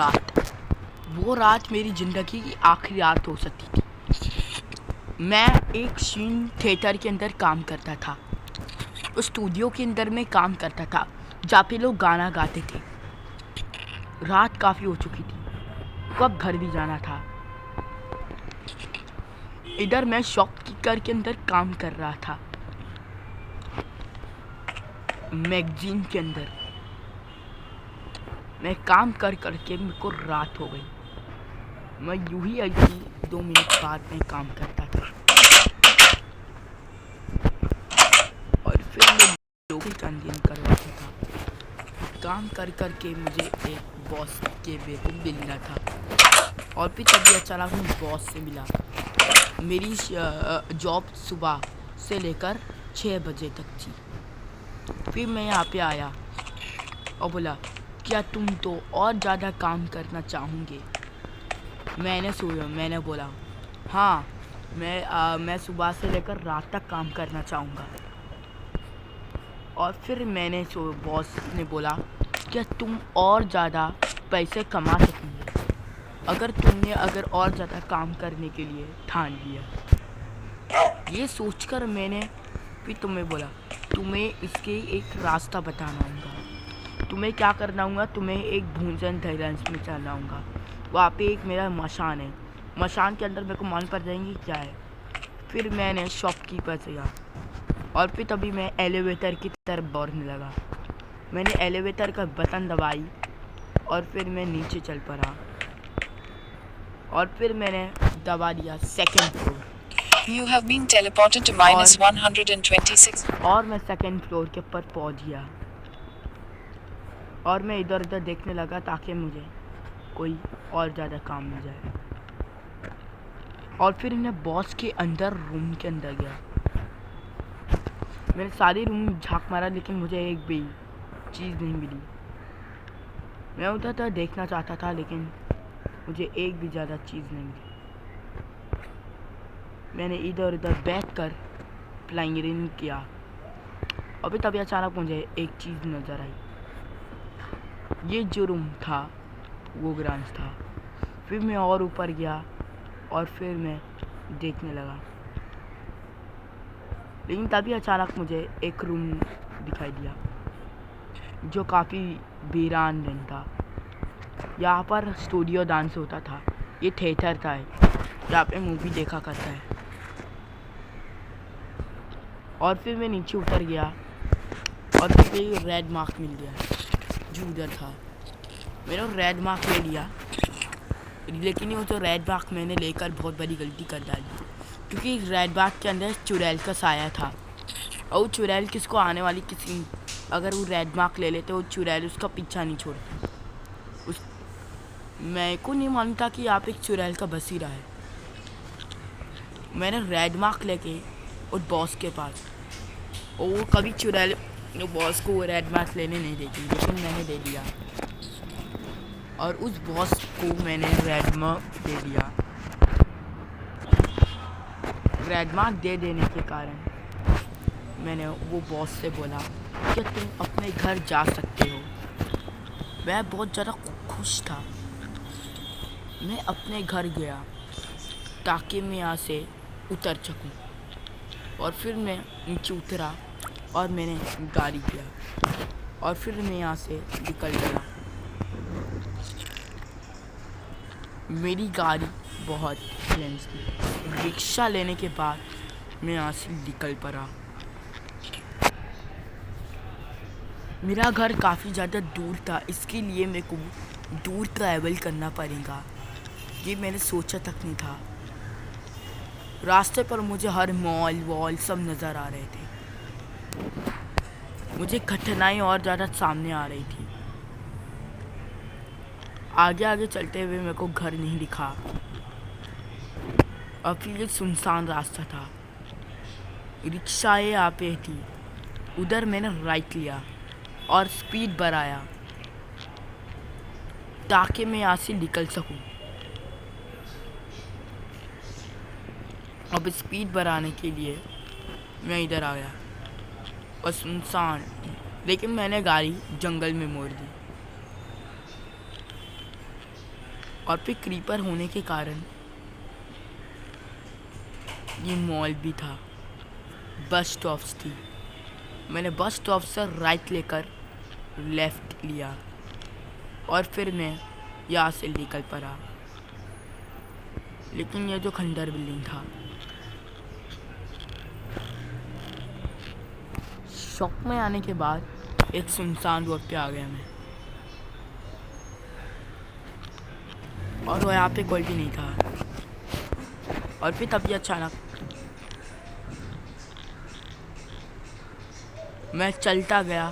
वो रात मेरी ज़िंदगी की आखिरी रात हो सकती थी। मैं एक सीन थिएटर के अंदर काम करता था। उस स्टूडियो के अंदर मैं काम करता था जहाँ पे लोग गाना गाते थे। रात काफ़ी हो चुकी थी, कब घर भी जाना था। इधर मैं शॉपकीपर के अंदर काम कर रहा था, मैगजीन के अंदर। मैं काम कर करके मेरे को रात हो गई। मैं यूं ही अभी 2 मिनट बाद में काम करता था और फिर मैं लोगों का इंतजाम करवाता था। काम कर करके मुझे एक बॉस के वेतन मिलना था और फिर तभी अचानक मैं बॉस से मिला। मेरी जॉब सुबह से लेकर 6 बजे तक थी। फिर मैं यहाँ पे आया और बोला, क्या तुम तो और ज़्यादा काम करना चाहोगे? मैंने बोला, हाँ, मैं सुबह से लेकर रात तक काम करना चाहूँगा। और फिर बॉस ने बोला, क्या तुम और ज़्यादा पैसे कमा सकोगे अगर और ज़्यादा काम करने के लिए ठान लिया। ये सोचकर मैंने फिर तुम्हें बोला, तुम्हें इसके एक रास्ता बताना होगा। तुम्हें क्या करना होगा, तुम्हें एक भूंजन धैर्यांश में चलना होगा। वहाँ पे एक मेरा मशान है, मशान के अंदर मेरे को मान पड़ जाएंगी क्या है। फिर मैंने शॉपकीपर से गया और फिर तभी मैं एलिवेटर की तरफ दौड़ने लगा। मैंने एलिवेटर का बटन दबाई और फिर मैं नीचे चल पड़ा और फिर मैंने दबा दिया second floor. You have been teleported to minus 126. और मैं सेकंड फ्लोर के ऊपर पहुंच गया और मैं इधर उधर देखने लगा ताकि मुझे कोई और ज़्यादा काम मिल जाए। और फिर मैं बॉस के अंदर रूम के अंदर गया। मैंने सारी रूम झाँक मारा लेकिन मुझे एक भी चीज़ नहीं मिली। मैं उधर तो देखना चाहता था लेकिन मुझे एक भी ज़्यादा चीज़ नहीं मिली। मैंने इधर उधर बैठ कर प्लाइंग किया। अभी तभी अचानक मुझे एक चीज़ नज़र आई। ये जो रूम था वो ग्रांज था। फिर मैं और ऊपर गया और फिर मैं देखने लगा, लेकिन तभी अचानक मुझे एक रूम दिखाई दिया जो काफ़ी वीरान दिन था। यहाँ पर स्टूडियो डांस होता था। ये थिएटर था जहाँ पे मूवी देखा करता है। और फिर मैं नीचे उतर गया और फिर रेड मार्क मिल गया जो उधर था। मैंने रेड मार्क ले लिया, लेकिन वो तो रेड मार्क मैंने लेकर बहुत बड़ी गलती कर डाली, क्योंकि रेड मार्क के अंदर चुड़ैल का साया था और वो चुड़ैल किसको आने वाली किसी अगर वो रेड मार्क ले लेते वो चुड़ैल उसका पीछा नहीं छोड़ती। मैं को नहीं मानता कि आप एक चुड़ैल का बसीरा है। मैंने रेड मार्क लेके उस बॉस के पास, और वो कभी चुड़ैल बॉस को वो रेड मार्क लेने नहीं देती, लेकिन मैंने दे दिया और उस बॉस को मैंने रेड मार्क दे दिया। रेड मार्क दे देने के कारण मैंने वो बॉस से बोला कि तुम अपने घर जा सकते हो। मैं बहुत ज़्यादा खुश था। मैं अपने घर गया ताकि मैं यहाँ से उतर सकूं। और फिर मैं नीचे उतरा और मैंने गाड़ी किया और फिर मैं यहाँ से निकल गया। मेरी गाड़ी बहुत लेंस थी। रिक्शा लेने के बाद मैं यहाँ से निकल पड़ा। मेरा घर काफ़ी ज़्यादा दूर था, इसके लिए मेरे को दूर ट्रैवल करना पड़ेगा। ये मैंने सोचा तक नहीं था। रास्ते पर मुझे हर मॉल वॉल सब नज़र आ रहे थे। मुझे कठिनाई और ज़्यादा सामने आ रही थी। आगे आगे चलते हुए मेरे को घर नहीं दिखा और फिर एक सुनसान रास्ता था। रिक्शाएँ यहाँ पे थी। उधर मैंने राइट लिया और स्पीड बढ़ाया ताकि मैं यहाँ से निकल सकूं। अब स्पीड बढ़ाने के लिए मैं इधर आ गया और सुनसान, लेकिन मैंने गाड़ी जंगल में मोड़ दी। और फिर क्रीपर होने के कारण ये मॉल भी था, बस स्टॉप्स थी। मैंने बस स्टॉप से राइट लेकर लेफ़्ट लिया और फिर मैं यहाँ से निकल पड़ा। लेकिन ये जो खंडर बिल्डिंग था, शॉक में आने के बाद एक सुनसान रोड पे आ गया मैं, और वो यहाँ पे कोई भी नहीं था। और फिर तभी अचानक मैं चलता गया,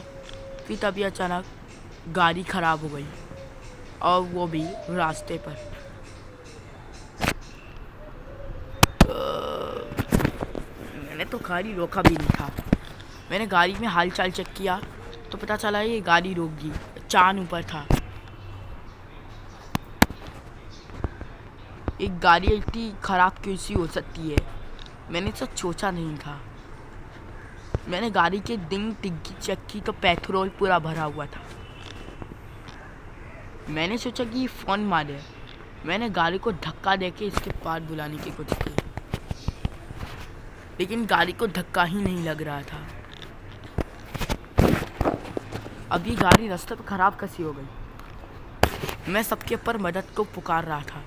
फिर तभी अचानक गाड़ी ख़राब हो गई, और वो भी रास्ते पर। मैंने तो गाड़ी रोका भी नहीं था। मैंने गाड़ी में हालचाल चेक किया तो पता चला ये गाड़ी रुक गई, चांद ऊपर था। एक गाड़ी इतनी ख़राब कैसी हो सकती है, मैंने तो सोचा नहीं था। मैंने गाड़ी के डिंग टिग्गी चेक की तो पेट्रोल पूरा भरा हुआ था। मैंने सोचा कि फ़ोन मारे। मैंने गाड़ी को धक्का देके इसके पास बुलाने की कोशिश की, लेकिन गाड़ी को धक्का ही नहीं लग रहा था। अभी गाड़ी रास्ते पर ख़राब कैसी हो गई। मैं सबके ऊपर मदद को पुकार रहा था,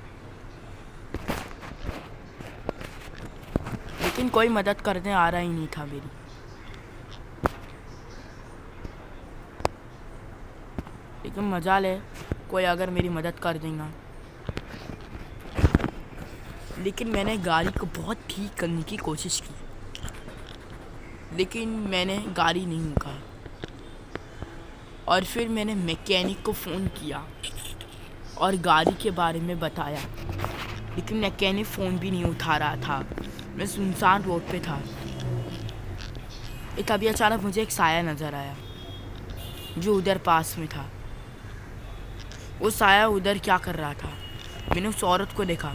लेकिन कोई मदद करने आ रहा ही नहीं था मेरी। लेकिन मजाल है, कोई अगर मेरी मदद कर देगा। लेकिन मैंने गाड़ी को बहुत ठीक करने की कोशिश की, लेकिन मैंने गाड़ी नहीं रुका। और फिर मैंने मैकेनिक को फ़ोन किया और गाड़ी के बारे में बताया, लेकिन मैकेनिक फ़ोन भी नहीं उठा रहा था। मैं सुनसान रोड पे था। तभी अचानक मुझे एक साया नज़र आया जो उधर पास में था। वो साया उधर क्या कर रहा था। मैंने उस औरत को देखा।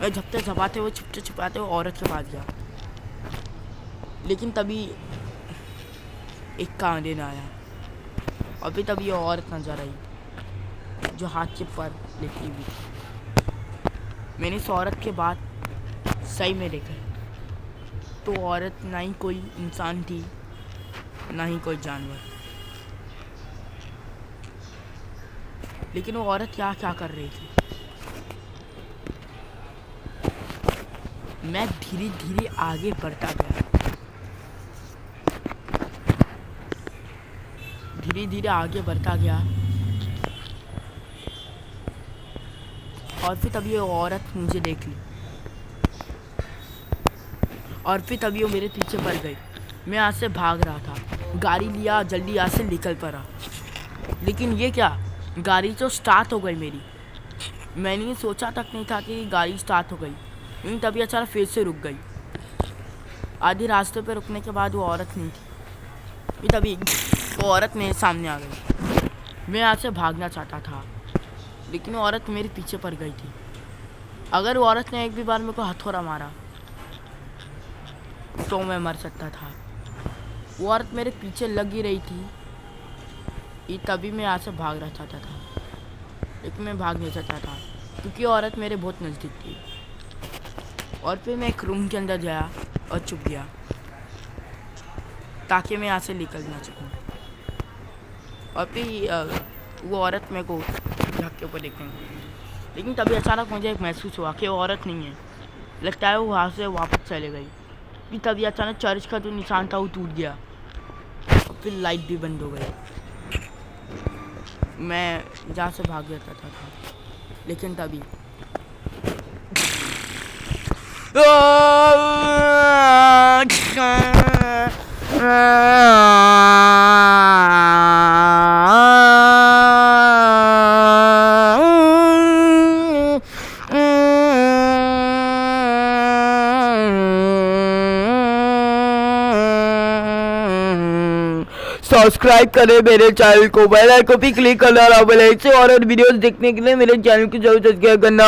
मैं झपटे झपाते हुए छुपते छुपाते हुए औरत के पास गया, लेकिन तभी एक कांडे ना आया। और फिर तभी ये औरत नजर आई जो हाथ के पर लेटी हुई थी। मैंने इस औरत के बाद सही में देखा तो औरत ना ही कोई इंसान थी, ना ही कोई जानवर। लेकिन वो औरत क्या कर रही थी। मैं धीरे धीरे आगे बढ़ता गया, धीरे धीरे आगे बढ़ता गया। और फिर तभी वो औरत मुझे देख ली, और फिर तभी वो मेरे पीछे पड़ गई। मैं यहाँ से भाग रहा था, गाड़ी लिया, जल्दी यहाँ से निकल पड़ा। लेकिन ये क्या, गाड़ी तो स्टार्ट हो गई मेरी। मैंने सोचा तक नहीं था कि गाड़ी स्टार्ट हो गई, लेकिन तभी अचानक फिर से रुक गई। आधे रास्ते पे रुकने के बाद वो औरत नहीं थी। तभी वो औरत मेरे सामने आ गई। मैं यहाँ से भागना चाहता था, लेकिन वो औरत मेरे पीछे पड़ गई थी। अगर वो औरत ने एक भी बार मेरे को हथौड़ा मारा तो मैं मर सकता था। वो औरत मेरे पीछे लग ही रही थी। तभी मैं यहाँ से भागना चाहता था, लेकिन मैं भाग नहीं सकता था क्योंकि औरत मेरे बहुत नज़दीक थी। और फिर मैं एक रूम के अंदर गया और छुप गया ताकि मैं यहाँ से निकल ना सकूँ। और फिर वो औरत मेरे को झाँक के ऊपर देखेंगे, लेकिन तभी अचानक मुझे एक महसूस हुआ कि वो औरत नहीं है। लगता है वो वहाँ से वापस चले गई। फिर तभी अचानक चर्च का जो निशान था वो टूट गया, और फिर लाइट भी बंद हो गई। मैं जहाँ से भाग जाता था, लेकिन तभी सब्सक्राइब करें मेरे चैनल को, बेल आइकन पे क्लिक करना और वीडियोस देखने के लिए मेरे चैनल को जरूर सब्सक्राइब करना।